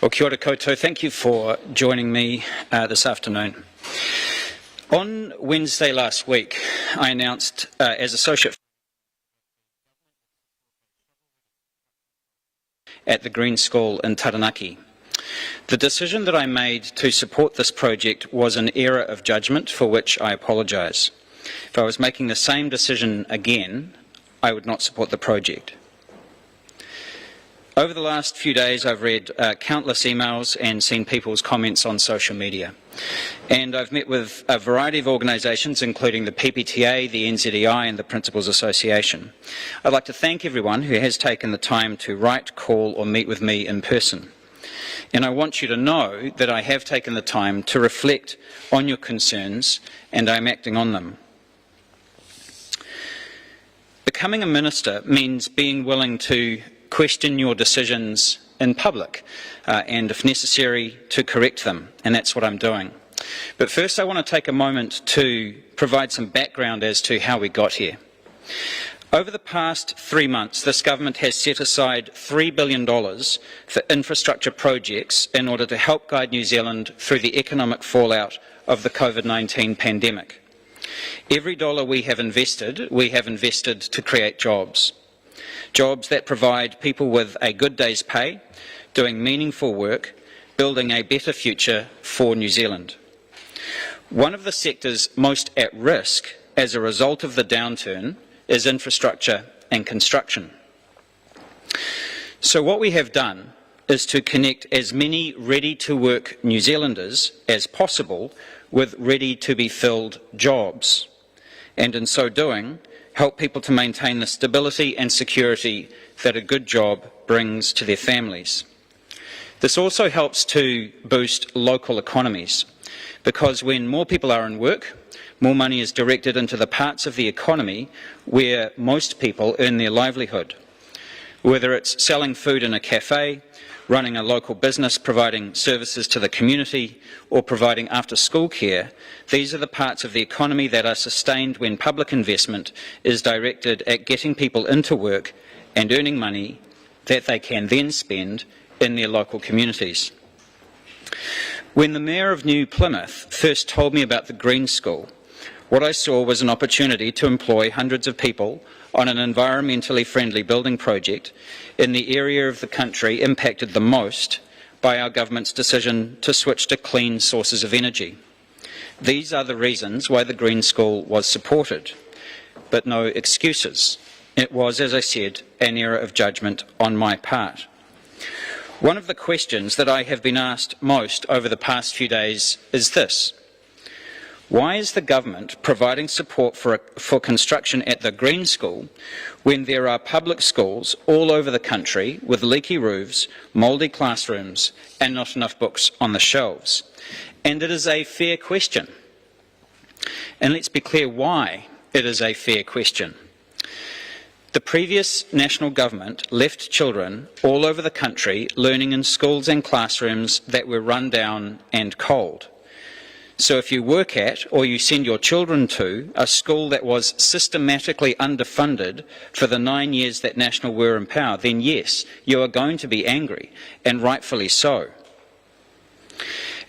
Well, kia ora koutou. Thank you for joining me this afternoon. On Wednesday last week, I announced as Associate at the Green School in Taranaki. The decision that I made to support this project was an error of judgement for which I apologise. If I was making the same decision again, I would not support the project. Over the last few days, I've read countless emails and seen people's comments on social media. And I've met with a variety of organisations, including the PPTA, the NZEI and the Principals Association. I'd like to thank everyone who has taken the time to write, call or meet with me in person. And I want you to know that I have taken the time to reflect on your concerns and I'm acting on them. Becoming a minister means being willing to question your decisions in public and, if necessary, to correct them, and that's what I'm doing. But first I want to take a moment to provide some background as to how we got here. Over the past 3 months, this government has set aside $3 billion for infrastructure projects in order to help guide New Zealand through the economic fallout of the COVID-19 pandemic. Every dollar we have invested to create jobs. Jobs that provide people with a good day's pay, doing meaningful work, building a better future for New Zealand. One of the sectors most at risk as a result of the downturn is infrastructure and construction. So what we have done is to connect as many ready-to-work New Zealanders as possible with ready-to-be-filled jobs, and in so doing, help people to maintain the stability and security that a good job brings to their families. This also helps to boost local economies, because when more people are in work, more money is directed into the parts of the economy where most people earn their livelihood. Whether it's selling food in a cafe, running a local business, providing services to the community, or providing after-school care, these are the parts of the economy that are sustained when public investment is directed at getting people into work and earning money that they can then spend in their local communities. When the Mayor of New Plymouth first told me about the Green School, what I saw was an opportunity to employ hundreds of people on an environmentally friendly building project in the area of the country impacted the most by our government's decision to switch to clean sources of energy. These are the reasons why the Green School was supported, but no excuses. It was, as I said, an error of judgment on my part. One of the questions that I have been asked most over the past few days is this: why is the government providing support for construction at the Green School when there are public schools all over the country with leaky roofs, mouldy classrooms and not enough books on the shelves? And it is a fair question. And let's be clear why it is a fair question. The previous national government left children all over the country learning in schools and classrooms that were run down and cold. So if you work at or you send your children to a school that was systematically underfunded for the 9 years that National were in power, then yes, you are going to be angry, and rightfully so.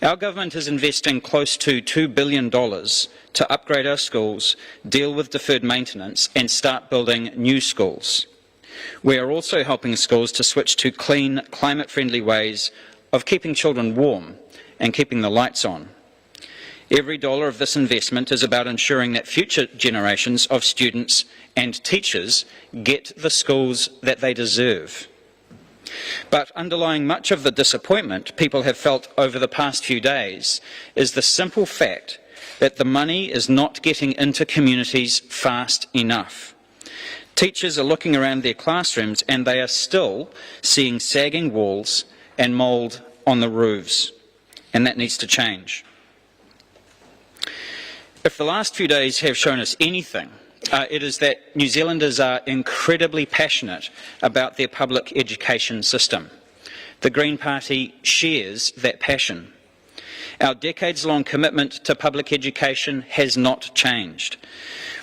Our government is investing close to $2 billion to upgrade our schools, deal with deferred maintenance and start building new schools. We are also helping schools to switch to clean, climate-friendly ways of keeping children warm and keeping the lights on. Every dollar of this investment is about ensuring that future generations of students and teachers get the schools that they deserve. But underlying much of the disappointment people have felt over the past few days is the simple fact that the money is not getting into communities fast enough. Teachers are looking around their classrooms and they are still seeing sagging walls and mould on the roofs, and that needs to change. If the last few days have shown us anything, it is that New Zealanders are incredibly passionate about their public education system. The Green Party shares that passion. Our decades-long commitment to public education has not changed.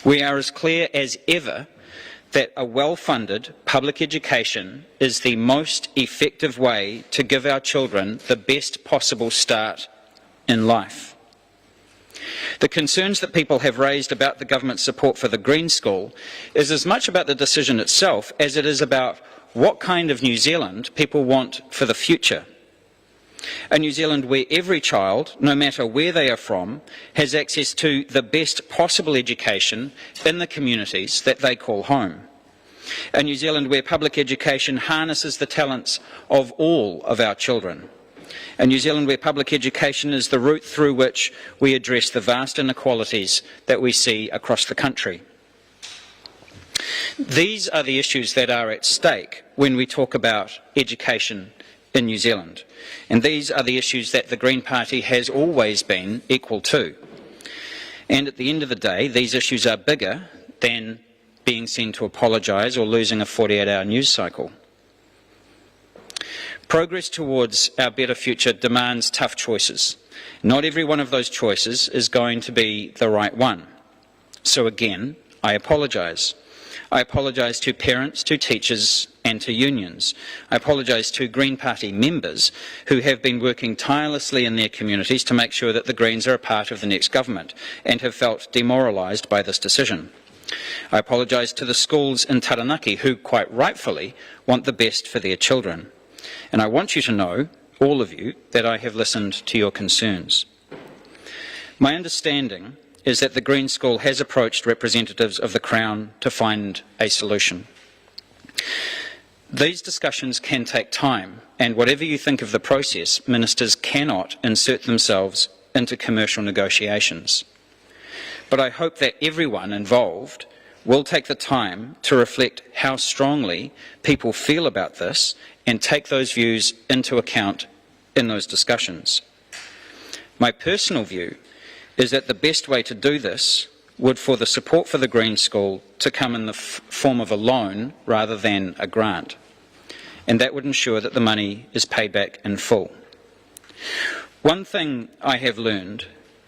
We are as clear as ever that a well-funded public education is the most effective way to give our children the best possible start in life. The concerns that people have raised about the government's support for the Green School is as much about the decision itself as it is about what kind of New Zealand people want for the future. A New Zealand where every child, no matter where they are from, has access to the best possible education in the communities that they call home. A New Zealand where public education harnesses the talents of all of our children. A New Zealand where public education is the route through which we address the vast inequalities that we see across the country. These are the issues that are at stake when we talk about education in New Zealand. And these are the issues that the Green Party has always been equal to. And at the end of the day, these issues are bigger than being seen to apologise or losing a 48-hour news cycle. Progress towards our better future demands tough choices. Not every one of those choices is going to be the right one. So again, I apologise. I apologise to parents, to teachers and to unions. I apologise to Green Party members who have been working tirelessly in their communities to make sure that the Greens are a part of the next government and have felt demoralised by this decision. I apologise to the schools in Taranaki who, quite rightfully, want the best for their children. And I want you to know, all of you, that I have listened to your concerns. My understanding is that the Green School has approached representatives of the Crown to find a solution. These discussions can take time, and whatever you think of the process, ministers cannot insert themselves into commercial negotiations. But I hope that everyone involved will take the time to reflect how strongly people feel about this and take those views into account in those discussions. My personal view is that the best way to do this would for the support for the Green School to come in the form of a loan rather than a grant, and that would ensure that the money is paid back in full. One thing I have learned,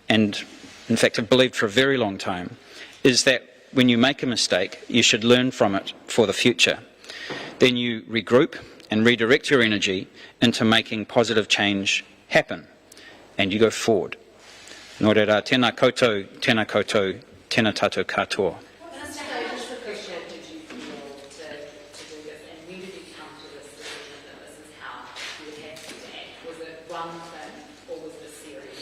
and in fact have believed for a very long time, is that when you make a mistake, you should learn from it for the future. Then you regroup and redirect your energy into making positive change happen, and you go forward. Nō reira, tēnā koutou, tēnā koutou, tēnā tātou katoa. What stage of pressure did you feel to do this, and when did you come to this decision that this is how you would have to act? Was it one thing, or was it a series?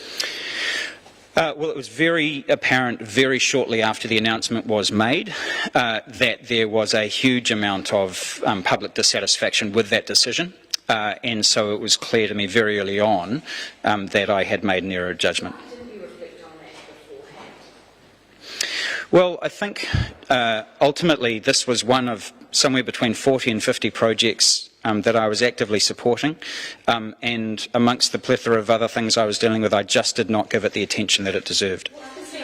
Well, it was very apparent very shortly after the announcement was made that there was a huge amount of public dissatisfaction with that decision. And so it was clear to me very early on that I had made an error of judgment. Well, I think ultimately this was one of somewhere between 40 and 50 projects that I was actively supporting, and amongst the plethora of other things I was dealing with, I just did not give it the attention that it deserved. Well, I can see the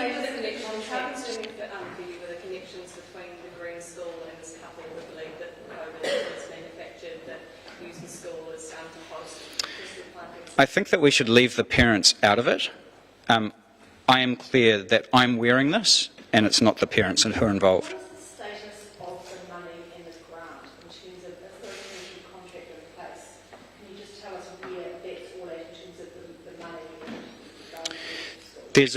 connections between the Green School and this couple who believe that COVID is manufactured, that use the school as to host crystal plantings. I think that we should leave the parents out of it. I am clear that I'm wearing this, and it's not the parents who are involved. What is the status of the money in this grant in terms of if there is a commercial contract in place? Can you just tell us where that's all at in terms of the money going to the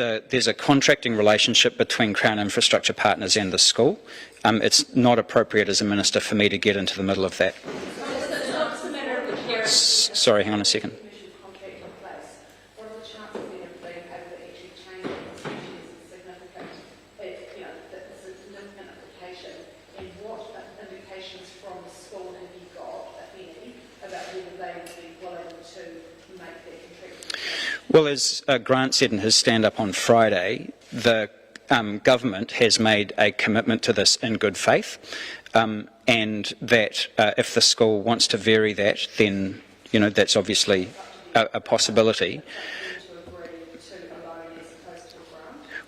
school? There's a contracting relationship between Crown Infrastructure Partners and the school. It's not appropriate as a minister for me to get into the middle of that. What's the matter of the parents? Sorry, hang on a second. Commercial contract in place. What are the chances then of being able to actually change it, especially as a significant, that's a significant implication? And what indications from the school have you got, if any, about whether they would be willing to make that contract? Well, as Grant said in his stand-up on Friday, the government has made a commitment to this in good faith, and that if the school wants to vary that, then that's obviously a possibility.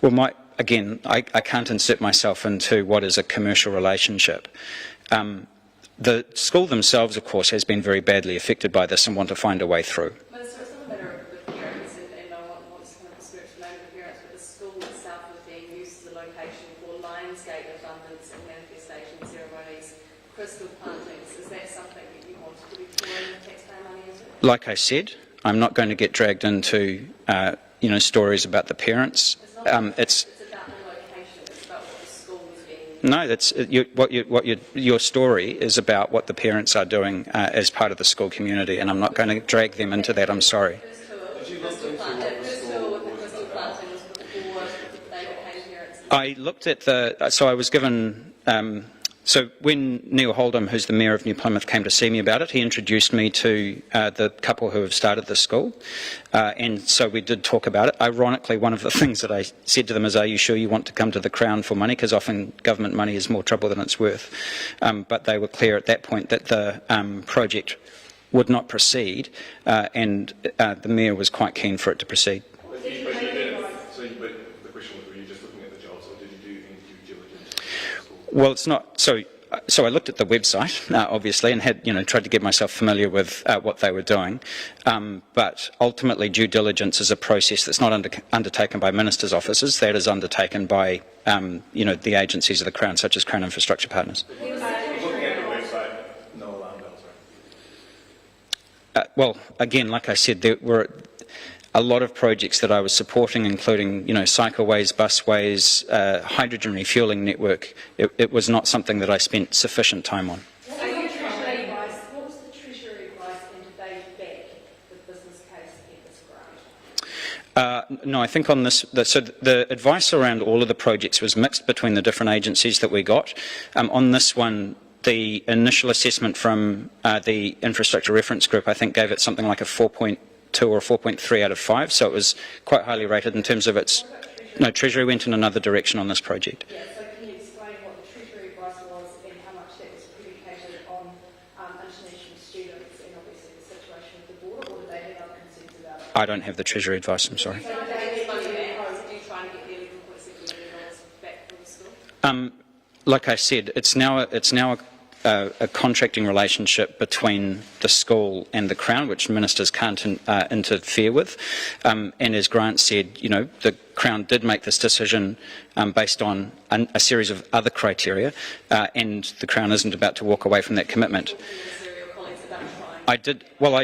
Well, again, I can't insert myself into what is a commercial relationship. The school themselves, of course, has been very badly affected by this and want to find a way through. But it's not a matter of the parents, and I want to kind of disperse the name of the parents, but the school itself was being used as a location for Lionsgate abundance and manifestation 018 Like I said, I'm not going to get dragged into, stories about the parents. It's about the location, it's about what the school is being. No, that's your story is about what the parents are doing as part of the school community, and I'm not going to drag them into that. I'm sorry. I looked at so I was given, so when Neil Holdham, who's the Mayor of New Plymouth, came to see me about it, he introduced me to the couple who have started the school, and so we did talk about it. Ironically, one of the things that I said to them is, are you sure you want to come to the Crown for money? Because often government money is more trouble than it's worth. But they were clear at that point that the project would not proceed, and the Mayor was quite keen for it to proceed. Well, it's not. So I looked at the website, obviously, and had tried to get myself familiar with what they were doing. But ultimately, due diligence is a process that's not undertaken by ministers' offices. That is undertaken by the agencies of the Crown, such as Crown Infrastructure Partners. Looking at the website, no alarm bells, right? Well, again, like I said, there were a lot of projects that I was supporting, including, cycleways, busways, hydrogen refuelling network. It was not something that I spent sufficient time on. What was the Treasury advice and did they back the business case at this grant? No, I think on this, so the advice around all of the projects was mixed between the different agencies that we got. On this one, the initial assessment from the Infrastructure Reference Group, I think, gave it something like a 4.2 or 4.3 out of 5, so it was quite highly rated in terms of its. No, Treasury went in another direction on this project. Yeah, so can you explain what the Treasury advice was and how much that was predicated on international students and obviously the situation with the border, or did they have other concerns about it? I don't have the Treasury advice, I'm sorry. So they money back, do you try to get the $11.7 million back from the school? Like I said, it's now a contracting relationship between the school and the Crown, which ministers can't interfere with. And as Grant said, the Crown did make this decision based on a series of other criteria, and the Crown isn't about to walk away from that commitment. I did. Well,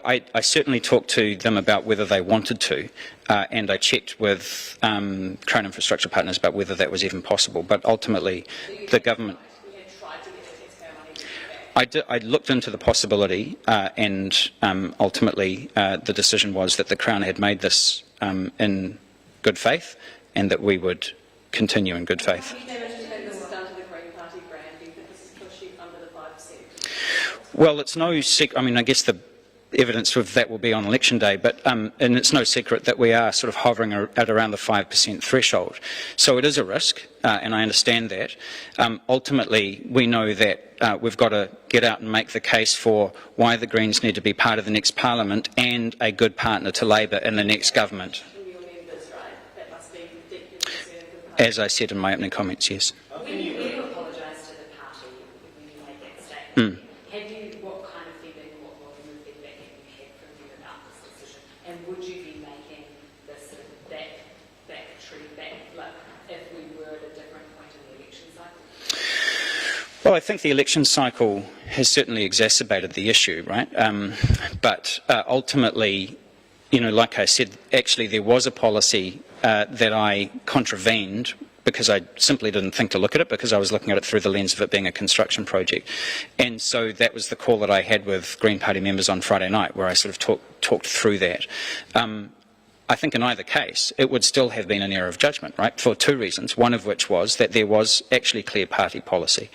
I certainly talked to them about whether they wanted to, and I checked with Crown Infrastructure Partners about whether that was even possible. But ultimately, the government. I looked into the possibility, and ultimately the decision was that the Crown had made this in good faith, and that we would continue in good faith. Well, it's no secret. I mean, I guess the evidence of that will be on election day, but and it's no secret that we are sort of hovering at around the 5% threshold. So it is a risk, and I understand that. Ultimately, we know that we've got to get out and make the case for why the Greens need to be part of the next Parliament and a good partner to Labour in the next government. As I said in my opening comments, yes. When you apologise to the party when you made that statement, what kind of feedback, what volume of feedback have you had from them about this decision? And would you be making this sort of back like if we were at a different point in the election cycle? Well, I think the election cycle has certainly exacerbated the issue, right? But ultimately, like I said, actually there was a policy that I contravened because I simply didn't think to look at it, because I was looking at it through the lens of it being a construction project. And so that was the call that I had with Green Party members on Friday night, where I sort of talked through that. I think in either case, it would still have been an error of judgment, right, for two reasons, one of which was that there was actually clear party policy.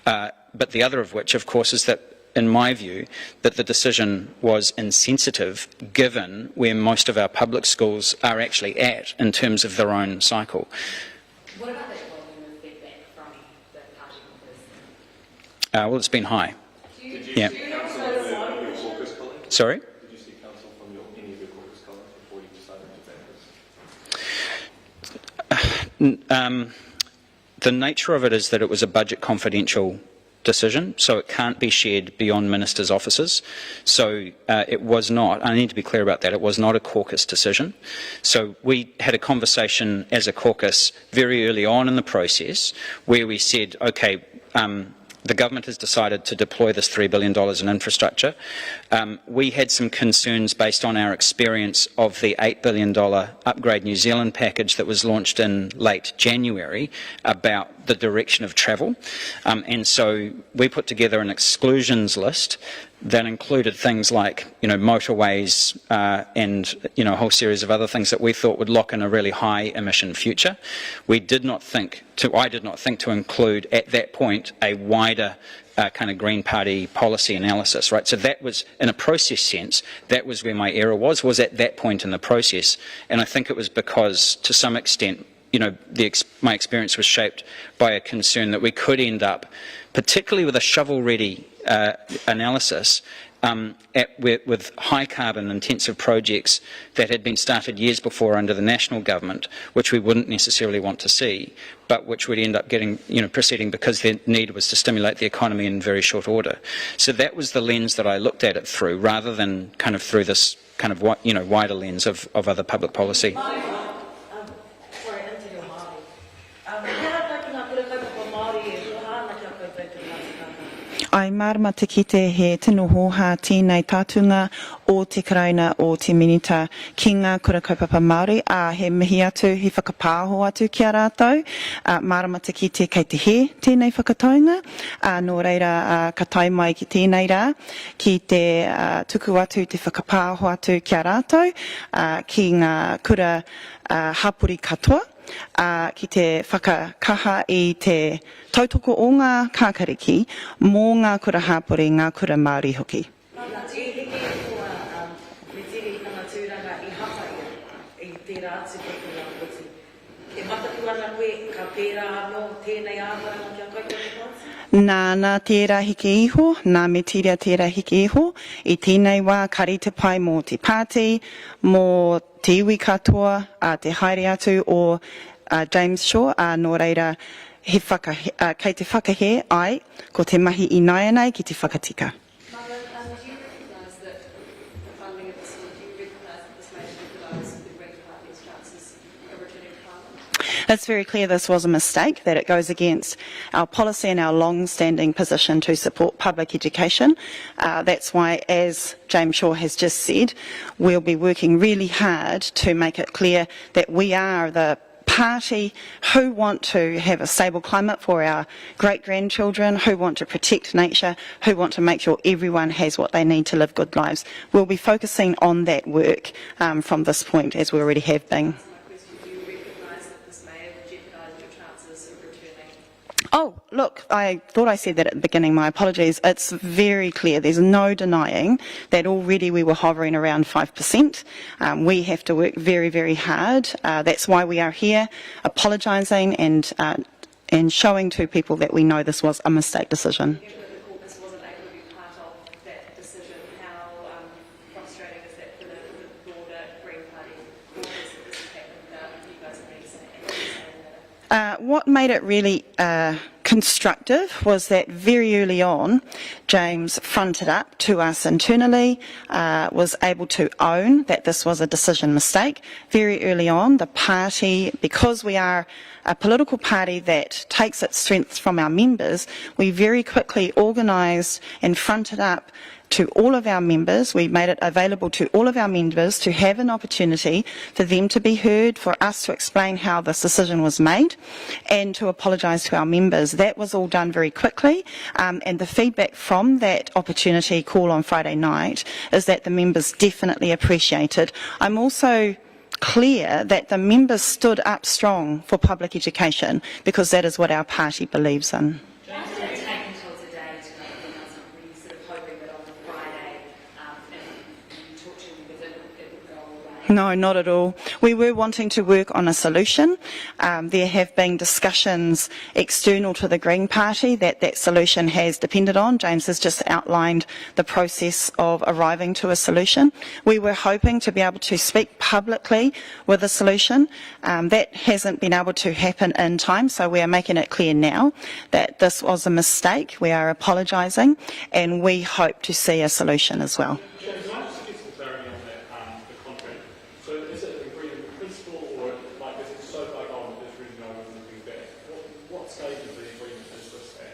But the other of which, of course, is that, in my view, that the decision was insensitive given where most of our public schools are actually at in terms of their own cycle. What about that volume of feedback from the party members? Well, it's been high. Did you Yeah. seek counsel from your caucus colleagues? Sorry? Did you seek counsel from any of your caucus colleagues before you decided to back this? The nature of it is that it was a budget confidential decision, so it can't be shared beyond ministers' offices. So it was not, I need to be clear about that, it was not a caucus decision. So we had a conversation as a caucus very early on in the process where we said, okay, the government has decided to deploy this $3 billion in infrastructure. We had some concerns based on our experience of the $8 billion Upgrade New Zealand package that was launched in late January about the direction of travel. And so we put together an exclusions list that included things like, motorways and, a whole series of other things that we thought would lock in a really high emission future. I did not think to include at that point a wider kind of Green Party policy analysis, right? So that was, in a process sense, that was where my error was at that point in the process. And I think it was because, to some extent, my experience was shaped by a concern that we could end up, particularly with a shovel-ready analysis, with high carbon intensive projects that had been started years before under the national government, which we wouldn't necessarily want to see, but which would end up getting, proceeding because their need was to stimulate the economy in very short order. So that was the lens that I looked at it through, rather than kind of through this kind of, wider lens of other public policy. Ai marama te kite he tino hoha tēnei tātunga o te karaina o te minita ki ngā kura kaupapa Māori a he mihi atu, he whakapāho atu kia rātou. Marama te kite kei te he tēnei whakataunga. Nō reira ka tai mai ki tēnei rā ki te tuku atu te whakapāho atu kia rātou ki ngā kura hapuri katoa. Ki te whakakaha I te tautoko o ngā kākariki mō ngā kura hapori, ngā kura Māori hoki. Nāna tērā hiki iho, nā me tiria tērā hiki iho, I tēnei wā karita pai mō te pāti, mō te iwi katoa, te haere atu o James Shaw, nō reira kei te whakahe ai, ko te mahi I nāianei ki te whakatika. Mother, do you recognise that the funding of this, do you recognise that this may jeopardise the Green Party's chances of returning to Parliament? It's very clear this was a mistake, that it goes against our policy and our long-standing position to support public education. That's why, as James Shaw has just said, we'll be working really hard to make it clear that we are the party who want to have a stable climate for our great-grandchildren, who want to protect nature, who want to make sure everyone has what they need to live good lives. We'll be focusing on that work from this point, as we already have been. Do you recognise that this may have jeopardised your chances of returning? Oh, look, I thought I said that at the beginning. My apologies. It's very clear. There's no denying that already we were hovering around 5%. We have to work very, very hard. That's why we are here apologising and showing to people that we know this was a mistake decision. Given that the caucus wasn't able to be part of that decision, how frustrating is that for the broader Green Party caucus that this has happened without you guys really saying What made it really constructive was that very early on, James fronted up to us internally, was able to own that this was a decision mistake. Very early on, the party, because we are a political party that takes its strengths from our members, we very quickly organised and fronted up to all of our members. We made it available to all of our members to have an opportunity for them to be heard, for us to explain how this decision was made, and to apologise to our members. That was all done very quickly, and the feedback from that opportunity call on Friday night is that the members definitely appreciated. I'm also clear that the members stood up strong for public education because that is what our party believes in. Why did it take until today to make the announcement? Were you sort of hoping that on Friday, if you talked to your members, it would go away? No, not at all. We were wanting to work on a solution. There have been discussions external to the Green Party that solution has depended on. James has just outlined the process of arriving to a solution. We were hoping to be able to speak publicly with a solution. That hasn't been able to happen in time, so we are making it clear now that this was a mistake. We are apologising, and we hope to see a solution as well. Can I just get some clarity on that, the contract? So is it agreed in principle, or like is it so far gone that there's really no moving back? What stage of the agreement is this at?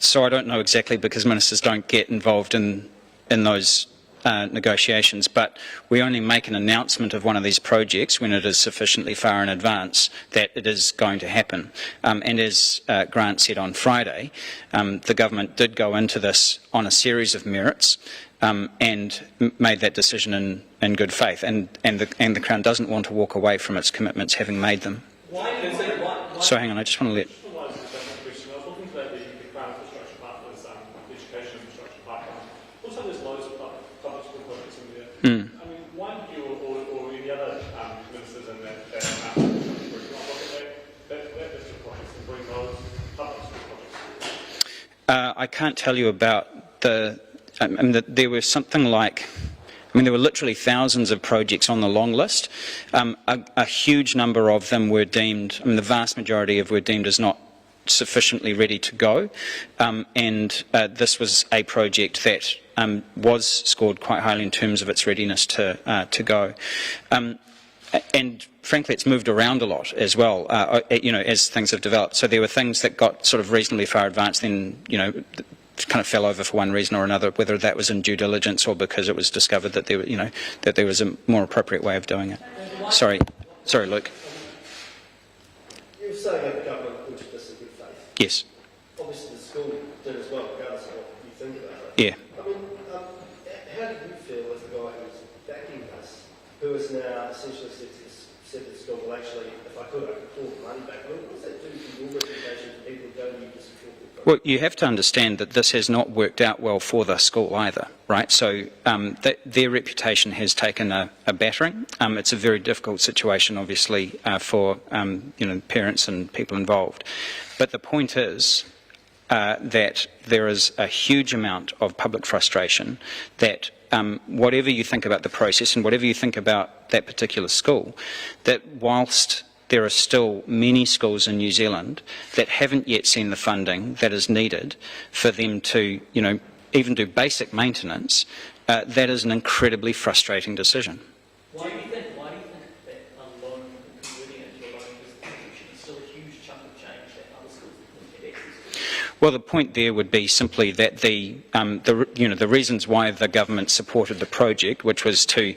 So I don't know exactly, because ministers don't get involved in those negotiations, but we only make an announcement of one of these projects when it is sufficiently far in advance that it is going to happen. And as Grant said on Friday, the government did go into this on a series of merits and made that decision in good faith, and the Crown doesn't want to walk away from its commitments having made them. So hang on, I just want to let... I was looking for the Crown infrastructure part, there's education infrastructure pipeline. Also, there's loads of public school projects in there. I mean, why did you or any other ministers in that group not look at that list of projects and bring those public school projects? I can't tell you about the... there were something like... there were literally thousands of projects on the long list. A huge number of them were deemed, the vast majority were deemed as not sufficiently ready to go. And this was a project that was scored quite highly in terms of its readiness to go. And frankly, it's moved around a lot as well, as things have developed. So there were things that got sort of reasonably far advanced, then, kind of fell over for one reason or another, whether that was in due diligence or because it was discovered that there was a more appropriate way of doing it. Sorry, Luke. You were saying that the government put this in good faith. Yes. Obviously, the school did as well, regardless of what you think about it. Yeah. How do you feel as the guy who's backing this, who has now essentially said to the school, well, actually, if I could pull the money back? What does that do for your reputation for people who don't need to support the program? Well, you have to understand that this has not worked out well for the school either, right? So their reputation has taken a battering. It's a very difficult situation, obviously, for parents and people involved. But the point is that there is a huge amount of public frustration that whatever you think about the process and whatever you think about that particular school, that whilst there are still many schools in New Zealand that haven't yet seen the funding that is needed for them to, even do basic maintenance, that is an incredibly frustrating decision. Why do you think that a loan, converting it into a loan is still a huge chunk of change that other schools would get access to? Well, the point there would be simply that the reasons why the government supported the project, which was to